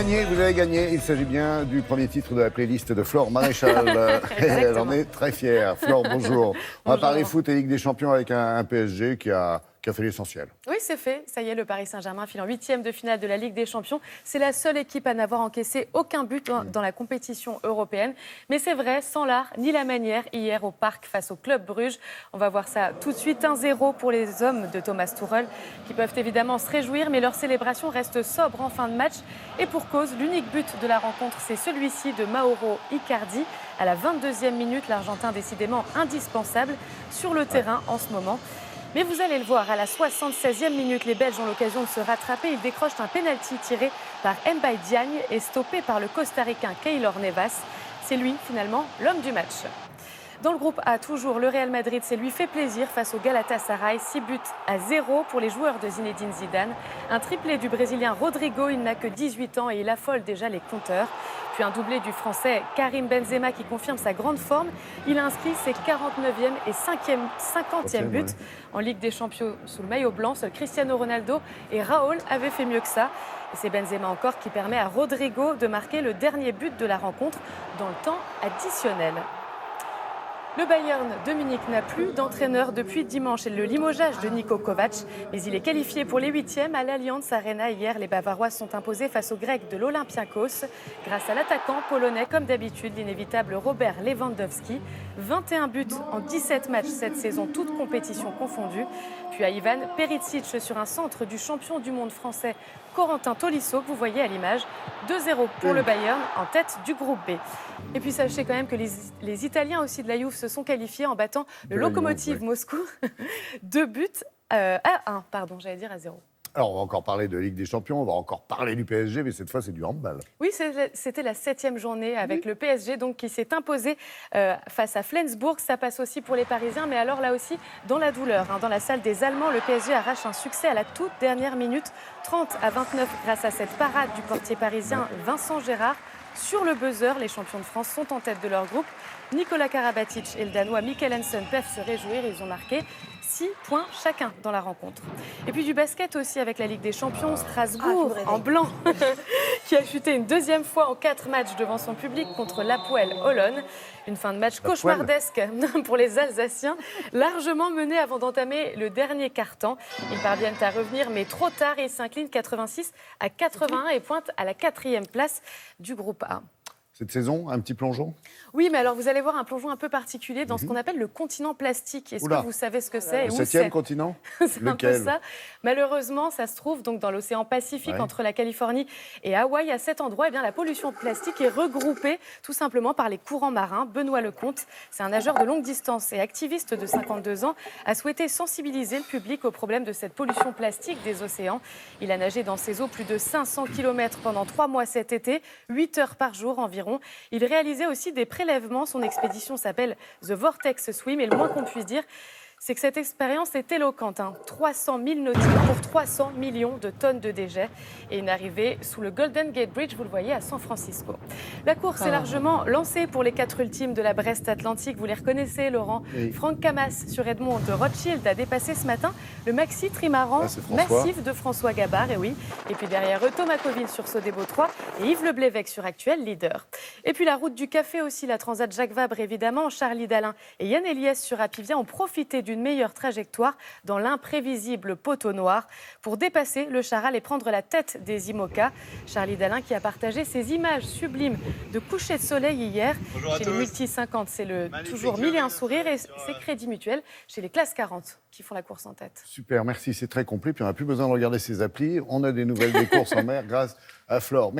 Gagné, vous avez gagné. Il s'agit bien du premier titre de la playlist de Flore Maréchal. Elle en est très fière. Flore, bonjour. On va parler foot et Ligue des Champions avec un PSG qui a fait l'essentiel. Oui, c'est fait. Ça y est, le Paris Saint-Germain file en 8e de finale de la Ligue des Champions. C'est la seule équipe à n'avoir encaissé aucun but dans la compétition européenne. Mais c'est vrai, sans l'art ni la manière, hier au Parc face au Club Bruges. On va voir ça tout de suite. 1-0 pour les hommes de Thomas Tuchel, qui peuvent évidemment se réjouir, mais leur célébration reste sobre en fin de match. Et pour cause, l'unique but de la rencontre, c'est celui-ci de Mauro Icardi. À la 22e minute, l'Argentin décidément indispensable sur le terrain en ce moment. Mais vous allez le voir, à la 76e minute, les Belges ont l'occasion de se rattraper. Ils décrochent un pénalty tiré par Mbaye Diagne et stoppé par le Costaricain Keylor Navas. C'est lui, finalement, l'homme du match. Dans le groupe A, toujours, le Real Madrid s'est lui fait plaisir face au Galatasaray. 6-0 pour les joueurs de Zinedine Zidane. Un triplé du Brésilien Rodrigo, il n'a que 18 ans et il affole déjà les compteurs. Puis un doublé du Français Karim Benzema qui confirme sa grande forme. Il a inscrit ses 49e et 50e buts en Ligue des Champions sous le maillot blanc. Seul Cristiano Ronaldo et Raúl avaient fait mieux que ça. Et c'est Benzema encore qui permet à Rodrigo de marquer le dernier but de la rencontre dans le temps additionnel. Le Bayern de Munich n'a plus d'entraîneur depuis dimanche et le limogeage de Niko Kovac. Mais il est qualifié pour les 8e à l'Allianz Arena. Hier, les Bavarois sont imposés face aux Grecs de l'Olympiakos. Grâce à l'attaquant polonais, comme d'habitude, l'inévitable Robert Lewandowski. 21 buts en 17 matchs cette saison, toutes compétitions confondues. Puis à Ivan Perisic sur un centre du champion du monde français Corentin Tolisso, que vous voyez à l'image. 2-0 pour le Bayern en tête du groupe B. Et puis sachez quand même que les Italiens aussi de la Juve se sont qualifiés en battant le Lokomotiv Moscou. 2 buts à 1, pardon, j'allais dire à 0. Alors, on va encore parler de Ligue des Champions, on va encore parler du PSG, mais cette fois, c'est du handball. Oui, c'était la 7e journée avec le PSG donc, qui s'est imposé face à Flensburg. Ça passe aussi pour les Parisiens, mais alors là aussi, dans la douleur. Dans la salle des Allemands, le PSG arrache un succès à la toute dernière minute, 30-29, grâce à cette parade du portier parisien Vincent Gérard. Sur le buzzer, les champions de France sont en tête de leur groupe. Nicolas Karabatic et le Danois Mikkel Hansen peuvent se réjouir. Ils ont marqué 6 points chacun dans la rencontre. Et puis du basket aussi avec la Ligue des Champions. Strasbourg en blanc qui a chuté une deuxième fois en 4 matchs devant son public contre l'Hapoel Holon. Une fin de match cauchemardesque pour les Alsaciens, largement menés avant d'entamer le dernier quart-temps. Ils parviennent à revenir, mais trop tard. Ils s'inclinent 86-81 et pointent à la 4e place du groupe A. Cette saison, un petit plongeon? Oui, mais alors vous allez voir un plongeon un peu particulier dans ce qu'on appelle le continent plastique. Est-ce que vous savez ce que c'est et où c'est? Le 7e continent? C'est un peu ça. Malheureusement, ça se trouve donc dans l'océan Pacifique entre la Californie et Hawaï. À cet endroit, eh bien, la pollution plastique est regroupée tout simplement par les courants marins. Benoît Lecomte, c'est un nageur de longue distance et activiste de 52 ans, a souhaité sensibiliser le public au problème de cette pollution plastique des océans. Il a nagé dans ces eaux plus de 500 km pendant 3 mois cet été, 8 heures par jour environ. Il réalisait aussi des prélèvements. Son expédition s'appelle The Vortex Swim et le moins qu'on puisse dire, c'est que cette expérience est éloquente. 300 000 nautiques pour 300 millions de tonnes de déchets. Et une arrivée sous le Golden Gate Bridge, vous le voyez, à San Francisco. La course est largement lancée pour les 4 ultimes de la Brest Atlantique. Vous les reconnaissez, Laurent. Oui. Franck Camas sur Edmond de Rothschild a dépassé ce matin le maxi trimaran massif de François Gabard. Et oui. Et puis derrière eux, Thomas Coville sur Sodebo 3 et Yves Le Blévec sur Actuel, leader. Et puis la route du café aussi, la Transat Jacques Vabre évidemment. Charlie Dalin et Yann Eliès sur Apivia ont profité d'une meilleure trajectoire dans l'imprévisible poteau noir pour dépasser le Charal et prendre la tête des IMOCA. Charlie Dalin qui a partagé ces images sublimes de coucher de soleil hier. Bonjour chez les Multi 50, c'est le toujours 1001 sourire et c'est Crédit Mutuel chez les classes 40 qui font la course en tête. Super, merci, c'est très complet. Puis on n'a plus besoin de regarder ces applis. On a des nouvelles des courses en mer grâce à Flore. Merci.